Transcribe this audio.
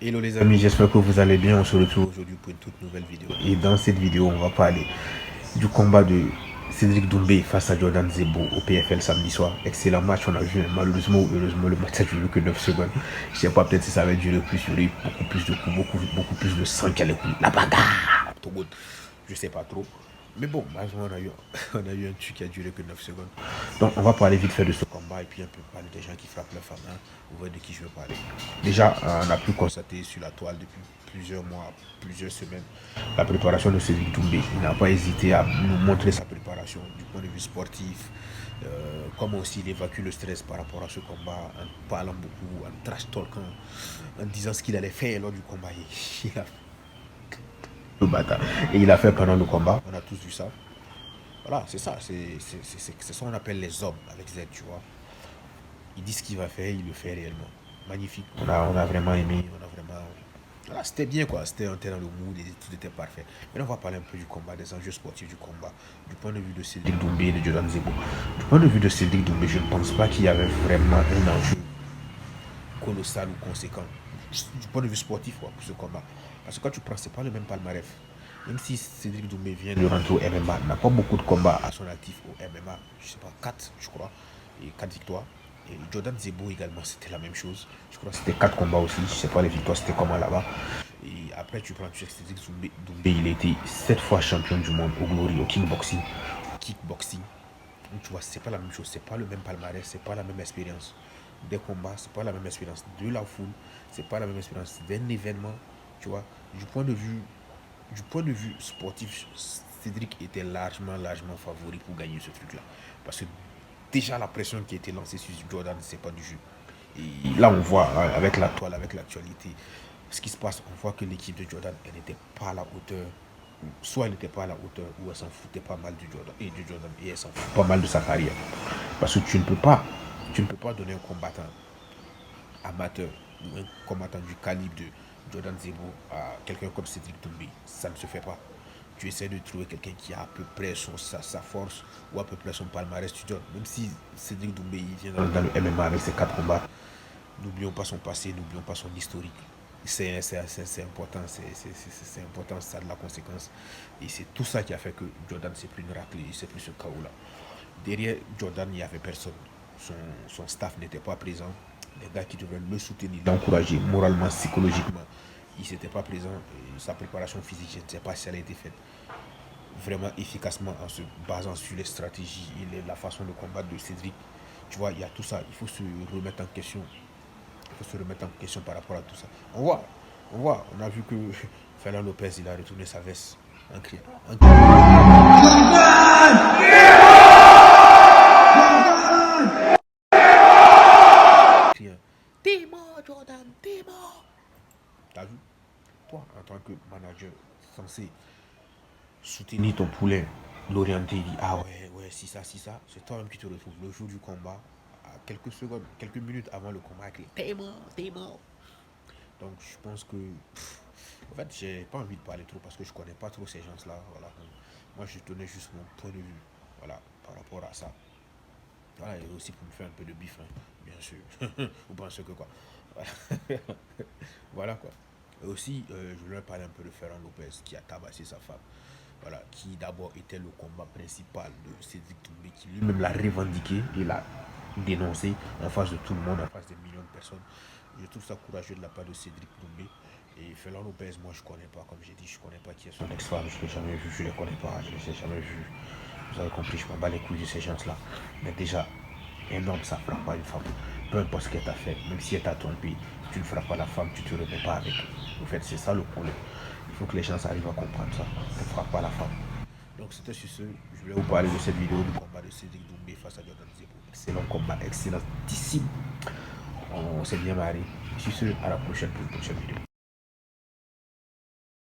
Hello les amis, j'espère que vous allez bien. On se retrouve aujourd'hui pour une toute nouvelle vidéo. Et dans cette vidéo, on va parler du combat de Cédric Doumbé face à Jordan Zebo au PFL samedi soir. Excellent match, on a vu. Malheureusement ou heureusement, le match a duré que 9 secondes. Je sais pas, peut-être si ça avait duré plus, il y aurait beaucoup plus de coups, beaucoup plus de sang qui allait couler. La bagarre, je sais pas trop. Mais bon, malheureusement, on a eu un truc qui a duré que 9 secondes. Donc, on va parler vite fait de ce combat et puis un peu parler des gens qui frappent leur femme. Hein. Vous voyez de qui je veux parler. Déjà, on a pu constater sur la toile depuis plusieurs mois, plusieurs semaines, la préparation de Cédric Doumbé. Il n'a pas hésité à nous montrer sa préparation du point de vue sportif, comment aussi il évacue le stress par rapport à ce combat, en parlant beaucoup, en trash talkant, en disant ce qu'il allait faire lors du combat. Il a le bâtard. Et il a fait pendant le combat. On a tous vu ça. Voilà, c'est ça. C'est ça qu'on appelle les hommes avec Z, tu vois. Il dit ce qu'il va faire, il le fait réellement. Magnifique. On a vraiment aimé. On a vraiment. Voilà, c'était bien quoi. C'était un terrain dans le mood et tout était parfait. Maintenant, on va parler un peu du combat, des enjeux sportifs du combat. Du point de vue de Cédric Doumbé et de Jordan Zebo. Du point de vue de Cédric Doumbé, je ne pense pas qu'il y avait vraiment un enjeu colossal ou conséquent. Du point de vue sportif quoi, pour ce combat. Parce que quand tu prends, c'est pas le même palmarès. Même si Cédric Doumbé vient de rentrer au MMA, n'a pas beaucoup de combats à son actif au MMA. Je sais pas, 4 je crois. Et 4 victoires. Et Jordan Zebo également, c'était la même chose. Je crois que c'était 4 combats aussi. Je sais pas les victoires, c'était comment là-bas. Et après, tu prends Cédric Doumbé, il a été 7 fois champion du monde au Glory, au kickboxing. Donc, tu vois, c'est pas la même chose. C'est pas le même palmarès, c'est pas la même expérience des combats, c'est pas la même expérience de la foule, c'est pas la même expérience d'un événement, tu vois. Du point de vue sportif, Cédric était largement favori pour gagner ce truc-là. Parce que déjà la pression qui a été lancée sur Jordan, c'est pas du jeu. Et là, on voit avec la toile, avec l'actualité, ce qui se passe, on voit que l'équipe de Jordan, elle n'était pas à la hauteur. Soit elle n'était pas à la hauteur, ou elle s'en foutait pas mal du Jordan et elle s'en fout pas mal de sa carrière. Parce que tu ne peux pas donner un combattant amateur ou un combattant du calibre de Jordan Zebo à quelqu'un comme Cédric Doumbé. Ça ne se fait pas. Tu essaies de trouver quelqu'un qui a à peu près sa force ou à peu près son palmarès, tu donnes. Même si Cédric Doumbé il vient dans le MMA avec ses 4 combats, n'oublions pas son passé, n'oublions pas son historique. C'est important, c'est important, ça a de la conséquence. Et c'est tout ça qui a fait que Jordan c'est plus une raclée, c'est plus ce chaos-là. Derrière Jordan, il n'y avait personne. Son staff n'était pas présent. Les gars qui devaient le soutenir, l'encourager moralement, psychologiquement, il n'était pas présent. Et sa préparation physique, je ne sais pas si elle a été faite vraiment efficacement en se basant sur les stratégies et la façon de combattre de Cédric. Tu vois, il y a tout ça. Il faut se remettre en question. Il faut se remettre en question par rapport à tout ça. On a vu que Fernand Lopez, il a retourné sa veste en criant. T'es mort, Jordan, t'es mort. T'as vu? Toi, en tant que manager censé soutenir ton poulain, l'orienter, il dit ah ouais, si ça, c'est toi-même qui te retrouves le jour du combat, à quelques secondes, quelques minutes avant le combat, écrit t'es mort, t'es mort. Donc je pense que, en fait, j'ai pas envie de parler trop parce que je connais pas trop ces gens-là. Voilà. Moi, je donnais juste mon point de vue, voilà, par rapport à ça. Voilà, et aussi pour me faire un peu de bif, hein, bien sûr. Vous pensez que quoi? Voilà, voilà quoi. Et aussi, je voulais parler un peu de Ferran Lopez qui a tabassé sa femme. Voilà, qui d'abord était le combat principal de Cédric Doumbé, qui lui-même l'a revendiqué et l'a dénoncé en face de tout le monde, en face des millions de personnes. Je trouve ça courageux de la part de Cédric Doumbé. Et Ferran Lopez, moi je connais pas, comme j'ai dit, je connais pas qui est son ex-femme, je l'ai jamais vu, je les connais pas, je les ai jamais vus. Vous avez compris, je m'en bats les couilles de ces gens-là. Mais déjà, un homme, ça ne frappe pas une femme. Peu importe ce qu'elle t'a fait, même si elle t'a trompé, tu ne frappes pas la femme, tu ne te remets pas avec elle. En fait, c'est ça le problème. Il faut que les gens arrivent à comprendre ça. On ne frappe pas la femme. Donc c'était sur ce, je voulais vous parler de cette vidéo du combat de Cédric Doumbé face à Jordan Zebo. Excellent combat, excellentissime. On s'est bien marré. Sur ce, à la prochaine pour une prochaine vidéo.